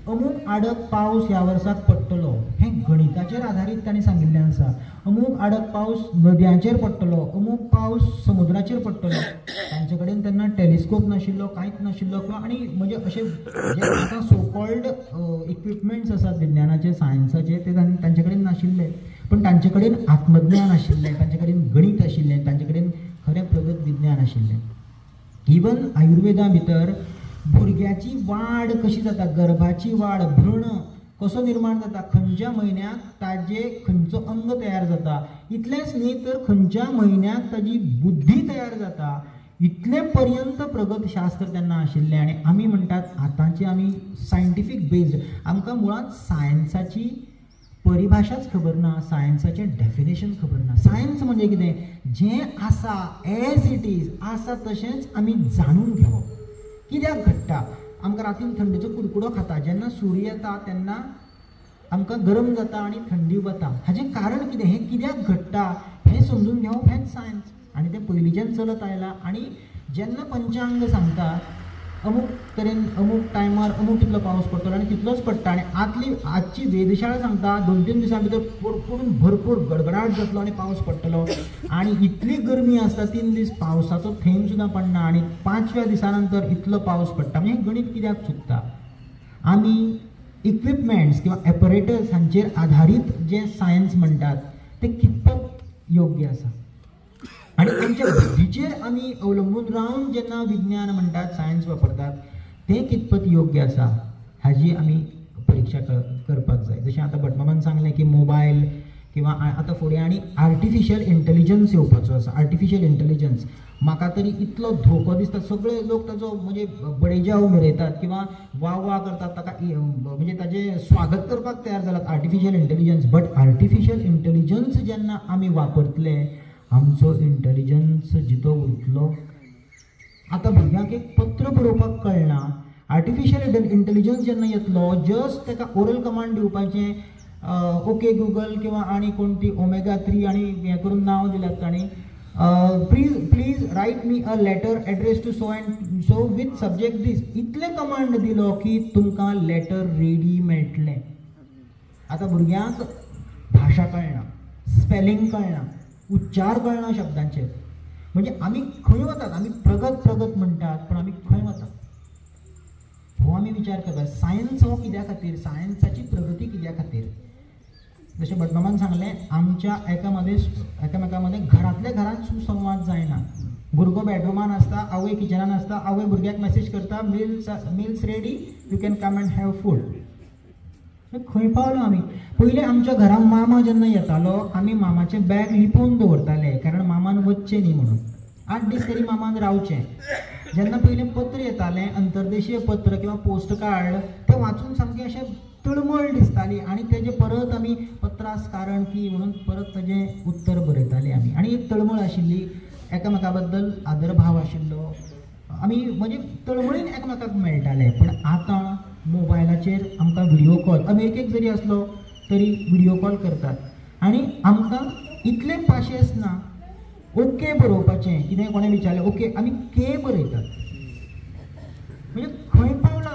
अमूक आडक पावस ह्या वर्साक पडटलो, हें गणिताचेर आधारीत ताणें सांगिल्लें आसा. अमूक आडक पावस नद्यांचेर पडटलो, अमूक पावस समुद्राचेर पडटलो. तांचे कडेन तेन्ना टेलिस्कोप नाशिल्लो, कांयच नाशिल्लो किंवा आनी म्हणजे अशें जे आतां सो कॉल्ड इक्विपमेंट्स आसात विज्ञानाचे, सायन्साचे, ते तांचे कडेन नाशिल्ले. पण तांचे कडेन आत्मज्ञान आशिल्लें, तांचे कडेन गणित आशिल्लें, तांचे कडेन खरें प्रगत विज्ञान आशिल्लें. इवन आयुर्वेदा भितर भुरग्याची वाड कशी जाता, गर्भाची वाड, भ्रूण कसो निर्माण जाता, खंयच्या म्हयन्याक ताजे खंयचो अंग तयार जाता इतलेंच न्ही तर खंयच्या म्हयन्याक ताजी बुद्धी तयार जाता इतले पर्यंत प्रगत शास्त्र तेन्ना आशिल्लें. आनी आमी म्हणटात आतांची आमी सायंटिफीक बेस्ड, आमकां मुळात सायन्साची परिभाषाच खबर ना, सायन्साचें डेफिनेशन खबर ना. सायन्स म्हणजे कितें, जें आसा एज इट इज आसा तशेंच आमी जाणून घेवप. कित्याक घडटा, आमकां रातीन थंडेचो कुडकुडो खाता, जेन्ना सूर्य येता तेन्ना आमकां गरम जाता आनी थंडी वता. हाजें कारण कितें, हें कित्याक घडटा हें समजून घेवप हेंच सायन्स. आनी तें पयलींच्यान चलत आयलां. आनी जेन्ना पंचांग सांगता अमूक तरेन अमूक टायमार अमूक कितलो पावस पडटलो आनी तितलोच पडटा, आनी आजची वेधशाळा सांगता 2-3 दिसां भितर पडून भरपूर गडगडाट जातलो आनी पावस पडटलो, आनी इतली गरमी आसता 3 दीस पावसाचो थेंब सुद्दां पडना, आनी 5व्या दिसा नंतर इतलो पावस पडटा. म्हणजे गणित कित्याक चुकता. आमी इक्विपमेंट्स किंवा एपरेटर्स हांचेर आधारीत जे सायन्स म्हणटात ते कितपत योग्य आसा, आनी आमच्या बुद्धीचेर आमी अवलंबून रावन जेन्ना विज्ञान म्हणटात सायन्स वापरतात तें कितपत योग्य आसा हाजी आमी परीक्षा करपाक जाय. जशें आतां भटमामान सांगलें की मोबायल किंवा आतां फुडें आनी आर्टिफिशियल इंटेलिजन्स येवपाचो आसा. आर्टिफिशियल इंटेलिजन्स म्हाका तरी इतलो धोको दिसता. सगळे लोक ताचो म्हणजे बडेजाव मिरयतात किंवा वा करतात, ताका म्हणजे ताजें स्वागत करपाक तयार जाल्यात artificial intelligence. But artificial intelligence जेन्ना आमी वापरतले आमचो इंटेलिजन्स जितो उरतलो. आतां भुरग्यांक एक पत्र बरोवपाक कळना, आर्टिफिशियल इंटेलिजन्स जेन्ना येतलो जस्ट ताका ओरल कमांड दिवपाचें, ओके गुगल किंवा आनी कोण ती ओमेगा 3 आनी हें करून नांव दिल्यात ताणी, please write me a letter address to so and so with subject this. इतले कमांड दिलो की तुमकां लेटर रेडी मेळटलें. आतां भुरग्यांक भाशा कळना, स्पेलिंग कळना, उच्चार कळना शब्दांचे. म्हणजे आमी खंय वतात, आमी प्रगत म्हणटात पण आमी खंय वतात हो आमी विचार करता. सायन्स हो कित्या खातीर, सायन्साची प्रगती कित्या खातीर. जशें भटमामान सांगलें, आमच्या एकामेका मदें घरांतल्या घरांत सुसंवाद जायना. भुरगो बेडरुमान आसता, आवय किचनान आसता, आवय भुरग्याक मेसेज करता mills ready, you can come and have food. खंय पावलो आमी. पयलीं आमच्या घरांत मामा जेन्ना येतालो आमी मामाचें बॅग लिपोवन दवरताले, कारण मामान वचचें न्ही म्हणून. 8 दीस तरी मामान रावचें. जेन्ना पयलें पत्र येतालें, अंतर्देशीय पत्र किंवा पोस्ट कार्ड, तें वाचून सामकें अशें तळमळ दिसताली, आनी तेजें परत आमी पत्रास कारण की म्हणून परत ताजें उत्तर बरयतालीं आमी. आनी एक तळमळ आशिल्ली, एकामेका बद्दल आदरभाव आशिल्लो, आमी म्हणजे तळमळीन एकामेकाक मेळटाले. पण आतां मोबायलाचेर आमकां व्हिडिओ कॉल, अमेरिकेक जरी आसलो तरी व्हिडिओ कॉल करतात, आनी आमकां इतलें पाशेंस ना ओके बरोवपाचें. कितें कोणें विचारलें ओके, आमी के बरयतात. म्हणजे खंय पावला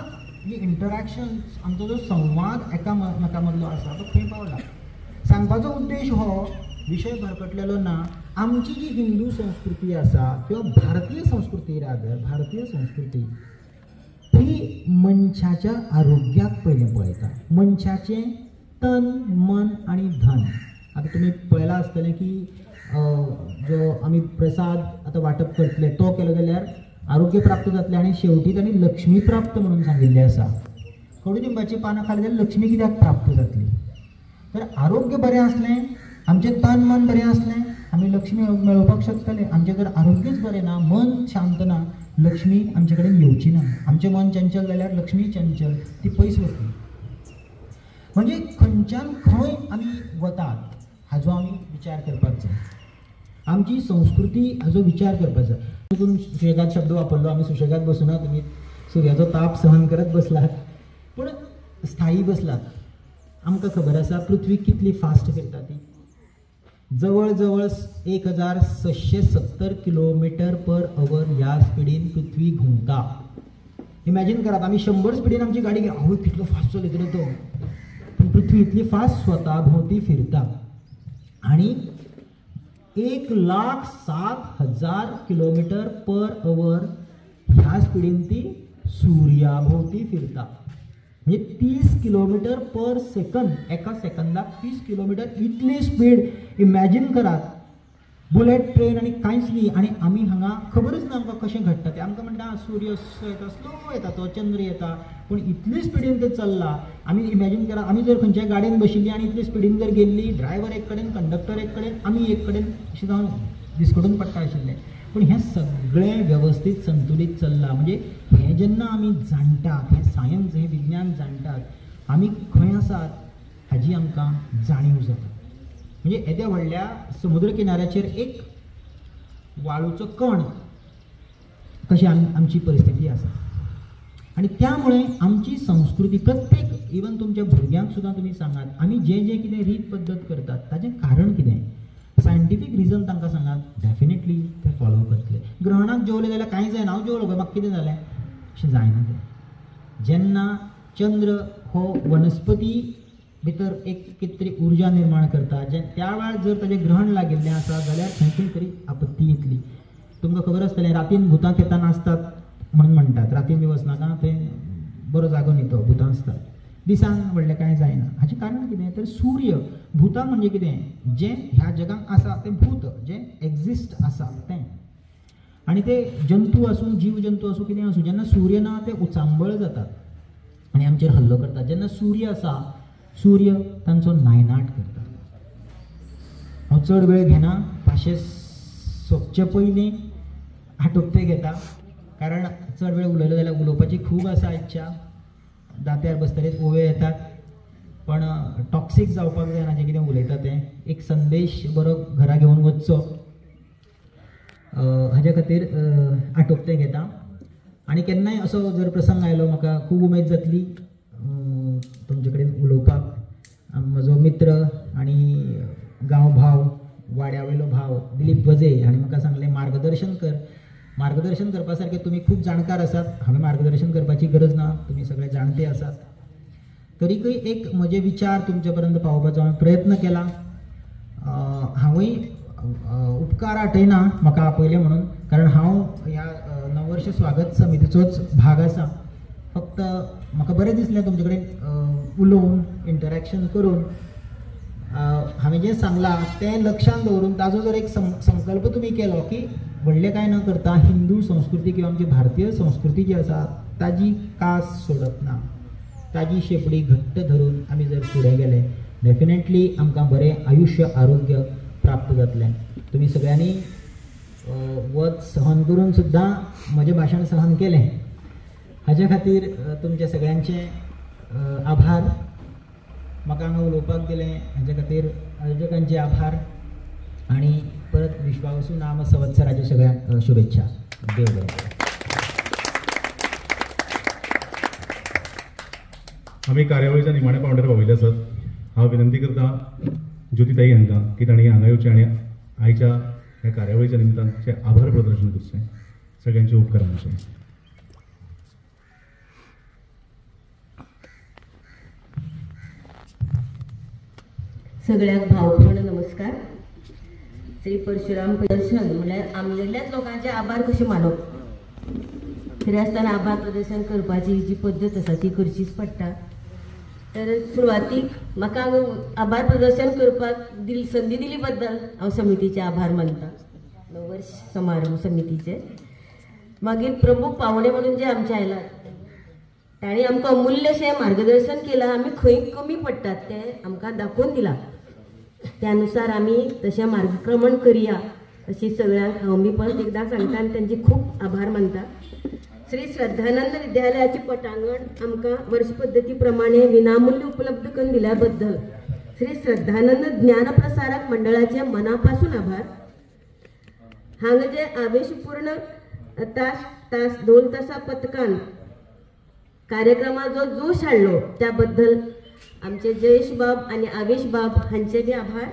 ही इंटरॅक्शन, आमचो जो संवाद एकामेका मदलो आसा तो खंय पावला. सांगपाचो उद्देश हो विशय भरकटलेलो ना. आमची जी हिंदू संस्कृती आसा किंवा भारतीय संस्कृती, भारतीय संस्कृती ही मनशाच्या आरोग्याक पयलें पळयता. मनशाचें तन, मन आनी धन. आतां तुमी पळयलां आसतलें की जो आमी प्रसाद आतां वांटप करतले तो केलो जाल्यार आरोग्य प्राप्त जातलें, आनी शेवटी तांणी लक्ष्मी प्राप्त म्हणून सांगिल्लें आसा. कडुलिंबाची पानां खाली जाल्यार लक्ष्मी कित्याक प्राप्त जातली. तर आरोग्य बरें आसलें, आमचें तन मन बरें आसलें, आमी लक्ष्मी मेळोवपाक शकतले. आमचें जर आरोग्यच बरें ना, मन शांत ना, लक्ष्मी आमचे कडेन येवची ना. आमचें मन चंचल जाल्यार लक्ष्मी चंचल, ती पयस वतली. म्हणजे खंयच्यान खंय आमी वतात हाजो आमी विचार करपाक जाय. आमची संस्कृती हाजो विचार करपाक जाय. तितून सुशेगाद शब्द वापरलो, आमी सुशेगाद बसूना, तुमी सुर्याचो ताप सहन करत बसलात, पूण स्थायी बसलात. आमकां खबर आसा पृथ्वी कितली फास्ट फिरता ती. जवळ जवळ 1670 किलोमीटर पर अवर ह्या स्पिडीन पृथ्वी घुंवता. इमॅजिन करात, आमी 100 स्पिडीन आमची गाडी घेवन आवय कितलो फास्ट चलयतलो तो, पूण पृथ्वी इतली फास्ट स्वता भोंवती फिरता. आनी 1,07,000 किलोमीटर पर अवर ह्या स्पिडीन ती सुर्या भोंवती फिरता. म्हणजे 30 किलोमीटर पर सेकंद, एका सेकंदाक 30 किलोमीटर, इतली स्पीड. इमॅजिन करात बुलेट ट्रेन आनी कांयच न्ही. आनी आमी हांगा खबरच ना आमकां कशें घडटा तें. आमकां म्हणटा सूर्य येता, स्लो येता तो, चंद्र येता, पूण इतले स्पिडीन ते चल्ला. आमी इमॅजीन करा, आमी जर खंयच्याय गाडयेन बशिल्ली आनी इतले स्पिडीन जर गेल्ली, ड्रायव्हर एक कडेन, कंडक्टर एक कडेन, आमी एक कडेन, अशें जावन दिसकडून पडटा आशिल्लें. पूण हें सगळें वेवस्थीत संतुलीत चल्लां. म्हणजे हें जेन्ना आमी जाणटात, हें सायन्स, हें विज्ञान जाणटात, आमी खंय आसात हाजी आमकां जाणीव जाता. म्हणजे येद्या व्हडल्या समुद्र किनाऱ्याचेर एक वाळूचो कण कशी आमची परिस्थिती आसा. आणि त्यामुळे आमची संस्कृती प्रत्येक, इवन तुमच्या भुरग्यांक सुद्दां तुमी सांगात, आमी जें कितें रीत पद्दत करतात ताचें कारण कितें, सायंटिफीक रिजन तांकां सांगात, डेफिनेटली ते फॉलो करतले. ग्रहणाक जेवले जाल्यार कांय जायना, हांव जेवलो पळय म्हाका कितें जालें, अशें जायना तें. जेन्ना चंद्र हो वनस्पती भितर एक कितें तरी उर्जा निर्माण करता, त्या वेळार जर ताचें ग्रहण लागिल्लें आसा जाल्यार खंय तरी आपत्ती येतली. तुमकां खबर आसतलें, रातीन भुतां खेतान आसतात म्हणून म्हणटात, रातीन बी वचनाका, थंय बरो जागो न्ही तो, भुतां आसतात. दिसान व्हडलें कांय जायना. हाचें कारण कितें, तर सूर्य, भुतां म्हणजे कितें, जें ह्या जगांत आसा तें भूत, जें एक्झिस्ट आसा तें. आनी ते जंतू आसूं, जीव जंतू आसूं, कितें आसूं, जेन्ना सूर्य ना ते उचांबळ जातात आनी आमचेर हल्लो करतात. जेन्ना सूर्य आसा, सूर्य तांचो नायनाट करता. हांव चड वेळ घेना, पाशे सोंपचे पयलीं आटोपते घेता, कारण चड वेळ उलयलो जाल्यार उलोवपाची खूब आसा इच्छा. दांत्यार बसतरेच ओवे येतात, पण टॉक्सीक जावपाक जायना जें कितें उलयता तें. एक संदेश बरो घरा घेवन वचचो, हाज्या खातीर आटोपते घेता. आनी केन्नाय असो जर प्रसंग आयलो, म्हाका खूब उमेद जातली तुमचे कडेन उलोवपाक. म्हजो मित्र आनी गांव भाव, वाड्या वयलो भाव दिलीप गजे हांणी म्हाका सांगलें, मार्गदर्शन कर. मार्गदर्शन करपा सारकें तुमी खूब जाणकार आसात, हांवें मार्गदर्शन करपाची गरज ना, तुमी सगळे जाणटे आसात. तरीकय एक म्हजे विचार तुमचे पर्यंत पावोवपाचो हांवें प्रयत्न केला. हांवूय उपकार आटयना म्हाका आपयलें म्हणून, कारण हांव ह्या नववर्ष स्वागत समितीचोच भाग आसा. फक्त म्हाका बरें दिसलें तुमचे कडेन उलोवन, इंटरॅक्शन करून. हांवें जें सांगलां तें लक्षांत दवरून ताजो जर एक संकल्प तुमी केलो की व्हडलें कांय न करता हिंदू संस्कृती किंवा आमची भारतीय संस्कृती जी आसा ताजी कास सोडप ना, ताजी शेपडी घट्ट धरून आमी जर फुडें गेले, डेफिनेटली आमकां बरें आयुश्य आरोग्य प्राप्त जातलें. तुमी सगळ्यांनी वत सहन करून सुद्दां म्हजें भाशण सहन केलें, हाज्या खातीर तुमच्या सगळ्यांचे आभार. म्हाका हांगा उलोवपाक दिलें हाज्या खातीर आयोजकांचे आभार. आनी परत विश्वावसू नाम संवत्सराच्या सगळ्यांक शुभेच्छा. देव बरें. आमी कार्यावळीच्या निमाण्या पावंड्यार पाविल्ले आसात. हांव विनंती करता ज्योतिताई हांकां की तांणी हांगा येवचें आनी आयच्या ह्या कार्यावळीच्या निमतानचें आभार प्रदर्शन करचें. सगळ्यांचे उपकार आमचे. सगळ्यांक भावपूर्ण नमस्कार. श्री परशुराम प्रदर्शन म्हळ्यार आमगेल्याच लोकांचे आभार कशे मानप. खरें आसतना आभार प्रदर्शन करपाची जी पद्दत आसा ती करचीच पडटा. तर सुरवातीक म्हाका आभार प्रदर्शन करपाक संदी दिली बद्दल हांव समितीचे आभार मानता, नववर्ष समारंभ समितीचे. मागीर प्रमुख पावणे म्हणून जे आमचे आयलात तांणी आमकां अमूल्यशें मार्गदर्शन केलां. आमी खंय कमी पडटात तें आमकां दाखोवन दिलां. त्यानुसार आमी तशें मार्गक्रमण करया अशी सगळ्यांक हांव मी परत एकदा सांगता आनी तांचे खूब आभार मानता. श्री श्रद्धानंद विद्यालयाची पटांगण आमकां वर्ष पद्दती प्रमाणे विनामूल्य उपलब्ध करून दिल्या बद्दल श्री श्रद्धानंद ज्ञानप्रसारक मंडळाचे मनापासून आभार. हांगा जे आवेशपूर्ण तास 2 तासां पथकान कार्यक्रमाचो जोश हाडलो त्याबद्दल आमचे जयेश बाब आणि आवेश बाब हांचे बी आभार.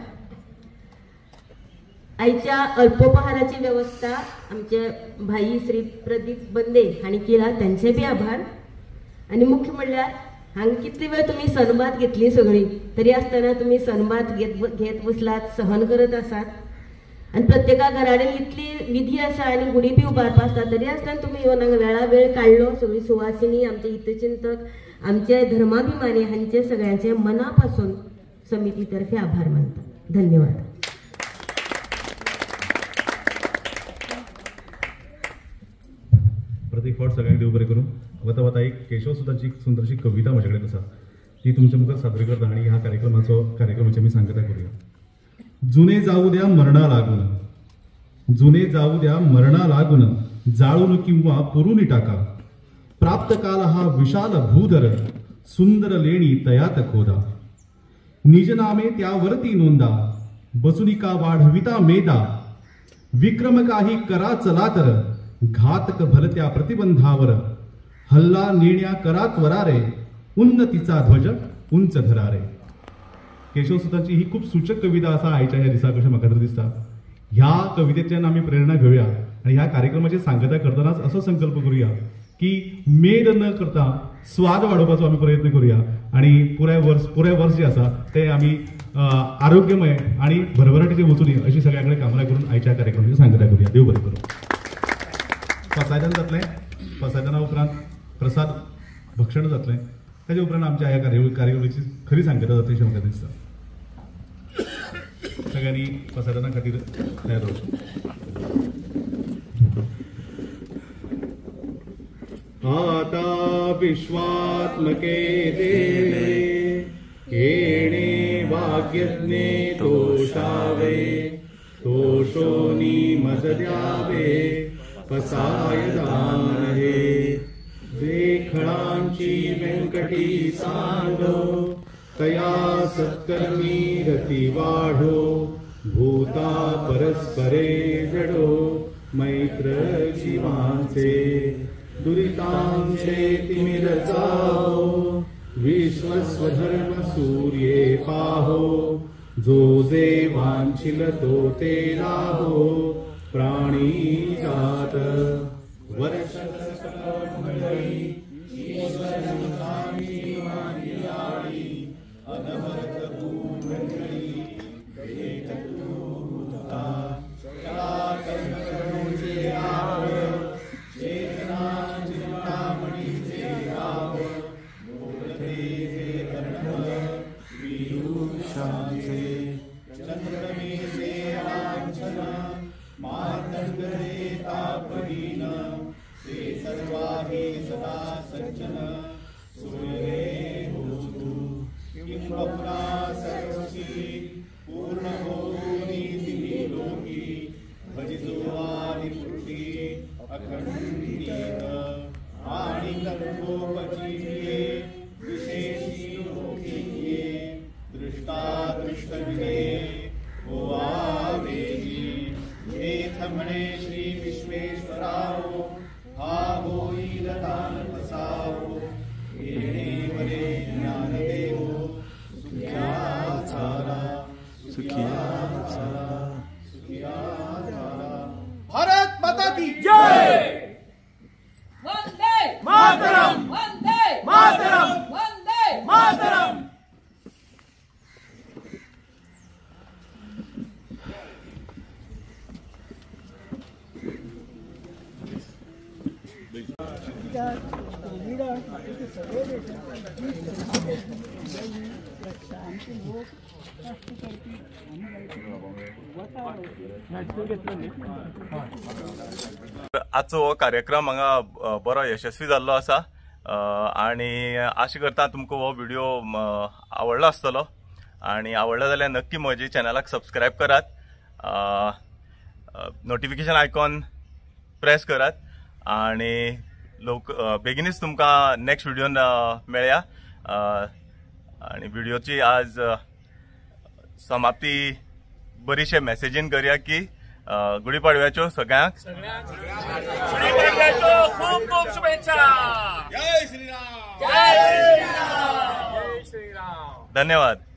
आयच्या अल्पोपहाराची व्यवस्था आमचे भाई श्री प्रदीप बंदे हांणी केला, त्यांचे बी आभार. आणि मुख्य म्हणल्यार हांगा कितली वेळ तुम्ही सनबात घेतली सगळी, तरी आसतना तुम्ही सनबात घेत बसलात, सहन करत आसात. आणि प्रत्येका घराडेन इतली विधी आसा आणि गुडी बी उबारपा आसता, तरी आसतना तुम्ही येवन हांगा वेळा वेळ काडलो. सगळी सुवासिनी, आमचे हितचिंतक, आमचे धर्माभिमानी हांचे सगळ्यांचे मनापासून समितीतर्फे आभार मानता. धन्यवाद. प्रत्येक फावट सगळ्यांक देव बरें करूं. वता वता एक केशव सुद्दाची एक सुंदरशी कविता म्हजे कडेन आसा, ती तुमच्या मुखार सादर करता आनी ह्या कार्यक्रमाची आमी सांगता करूया. जुने जाऊ द्या मरणा लागून, जुने जाऊ द्या मरणा लागून, जाळून किंवा पुरून टाका. प्राप्त काल हा विशाल भूधर, सुंदर लेणी तयात खोदा. निजनामे त्यावरती नोंदा, बसुनिका वाढविता मेदा. विक्रम काही करा चला तर, घातक भलत्या प्रतिबंधावर. हल्ला नेण्या करा त्वरारे, उन्नतीचा ध्वज उंच धरारे. केशवसुतांची ही खूप सूचक कविता असा आयच्या ह्या दिसाक अशें म्हाका तर दिसता. ह्या कवितेतल्यान आमी प्रेरणा घेवया आनी ह्या कार्यक्रमाची सांगता करतनाच असो संकल्प करूया की मेद न करता स्वाद वाडोवपाचो आमी प्रयत्न करूया आनी पुराय वर्स जे आसा ते आमी आरोग्यमय आणि भरभराटीचे वचून अशी सगळ्या कडेन कामना करून आयच्या कार्यक्रमाची सांगता करूया. देव बरें करूं. प्रसादन जातलें, प्रसादना उपरांत प्रसाद भक्षण जातलें, ताचे उपरांत आमच्या ह्या कार्यक्रमाची खरी सांगता जातली अशें म्हाका दिसता. सगळ्यांनी प्रसादना खातीर तयार जावचें. आता विश्वात्मके देवे, येणे भाग्यज्ञे तोषावे. तोषोनी मज द्यावे, पसाय दान हे. देखळांची व्यंकटी सांडो, तया सत्कर्मी रती वाढो. भूता परस्परे जडो, मैत्र जीवांचे. दुरितांचे तिमिर जाओ, विश्वस्वधर्म सूर्ये पाहो. जो देवांचिल तो ते राहो, प्राणी जात वर्ष मंडळी. श्री विश्वेश्वराओ, हा होई रतान बसाओ. येणे वरे ज्ञान देवो, सुख्या झाला, सुखिया झाला, सुखिया झाला. भारत माता की जय. वंदे मातरम, वंदे मातरम, वंदे मातरम. आजचो हो कार्यक्रम हांगा बरो यशस्वी जाल्लो आसा आनी आशा करता तुमकां हो व्हिडिओ आवडलो आसतलो आनी आवडलो जाल्यार नक्की म्हज्या चॅनलाक सबस्क्रायब करात, नोटिफिकेशन आयकॉन प्रेस करात आनी बेगीनच तुमकां नेक्स्ट व्हिडिओन मेळया. आनी व्हिडिओची आज समाप्ती बरीशे मेसेजीन करूया की गुढीपाडव्याच्यो सगळ्यांक खूप खूप शुभेच्छा. जय श्रीराम, जय श्रीराम, जय श्रीराम. धन्यवाद.